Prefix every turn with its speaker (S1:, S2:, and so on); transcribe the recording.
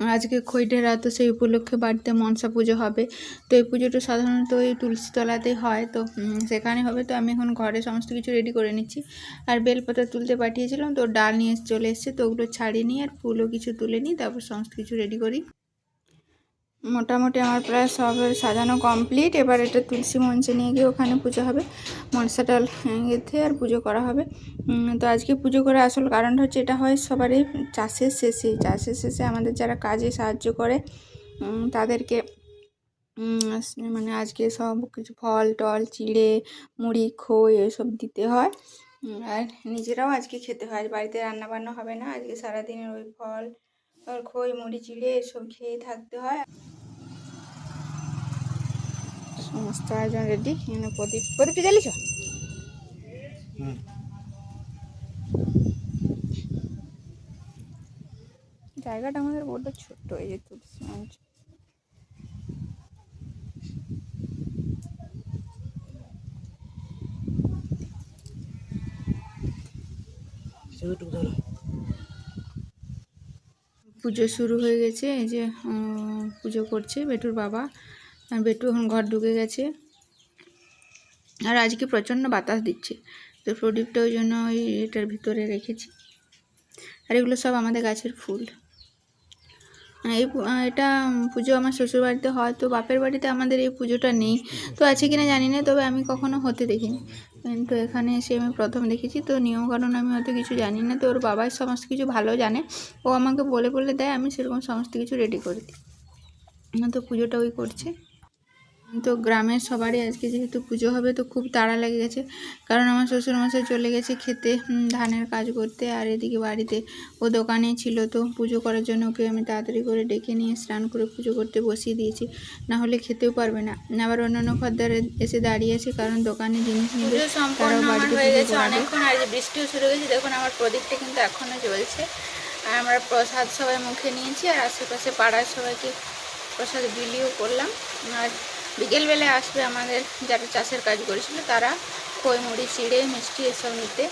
S1: আজকে খৈটেরা, তো সেই উপলক্ষে বাড়িতে মনসা পুজো হবে। তো এই পুজোটা সাধারণত এই তুলসীতলাতেই হয়, তো সেখানে হবে। তো আমি এখন ঘরে সমস্ত কিছু রেডি করে নিচ্ছি। আর বেলপাতা তুলতে পাঠিয়েছিলাম, তো ডাল নিয়ে চলে এসছে, তো ওগুলো ছাড়িয়ে নিই আর ফুলও কিছু তুলে নিই, তারপর সমস্ত কিছু রেডি করি। মোটামুটি আমার প্রায় সব সাজানো কমপ্লিট। এবার এটা তুলসী মঞ্চে নিয়ে গিয়ে ওখানে পুজো হবে, মনসা ডাল গেঁথে আর পুজো করা হবে। তো আজকে পুজো করার আসল কারণটা হচ্ছে, এটা হয় সবারই চাষের শেষে আমাদের যারা কাজে সাহায্য করে তাদেরকে মানে আজকে সব কিছু ফল টল চিড়ে মুড়ি খই এসব দিতে হয়। আর নিজেরাও আজকে খেতে হয়, বাড়িতে রান্নাবান্না হবে না। আজকে সারাদিনের ওই ফল আর খই মুড়ি চিড়ে এসব খেয়ে থাকতে হয়। সমস্ত আয়োজন রেডি। এখানে প্রদীপটা জ্বালিয়েছ? জায়গাটা আমাদের বড্ড ছোট্ট, এই যে তুলসী মঞ্চ। পুজো শুরু হয়ে গেছে, এই যে পুজো করছে বেটুর বাবা। আর বেটু এখন ঘর ঢুকে গেছে। আর আজকে প্রচণ্ড বাতাস দিচ্ছে, তো প্রদীপটা ওই জন্য ওই এটার ভিতরে রেখেছি। আর এগুলো সব আমাদের গাছের ফুল। এটা পুজো আমার শ্বশুরবাড়িতে হয়, তো বাপের বাড়িতে আমাদের এই পুজোটা নেই। তো আছে কিনা জানি না, তবে আমি কখনো হতে দেখিনি। কিন্তু এখানে এসে আমি প্রথম দেখেছি। তো নিয়মকানুন আমি হয়তো কিছু জানি না, তো ওর বাবাই সমস্ত কিছু ভালো জানে। ও আমাকে বলে দেয়, আমি সেরকম সমস্ত কিছু রেডি করে দিই। তো পুজোটা ওই করছে। তো গ্রামের সবারই আজকে যেহেতু পুজো হবে, তো খুব তাড়া লেগে গেছে। কারণ আমার শ্বশুরমশাই চলে গেছে খেতে ধানের কাজ করতে, আর এদিকে বাড়িতে ও দোকানে ছিল। তো পুজো করার জন্য ওকে আমি তাড়াতাড়ি করে ডেকে নিয়ে স্নান করে পুজো করতে বসিয়ে দিয়েছি, না হলে খেতেও পারবে না। আবার অন্যান্য খদ্দের এসে দাঁড়িয়ে আছে, কারণ দোকানে জিনিস নিয়ে তারাও বাড়িতে হয়ে গেছে অনেকক্ষণ। আর বৃষ্টিও শুরু হয়েছে, দেখুন আমার প্রদীপটা কিন্তু এখনও জ্বলছে। আর আমরা প্রসাদ সবাই মুখে নিয়েছি, আর আশেপাশে পাড়ার সবাইকে প্রসাদ বিলিও করলাম। আর বিকেলবেলায় আসবে আমাদের যারা চাষের কাজ করেছিল, তারা খই মুড়ি চিড়ে মিষ্টি এসব নিতে।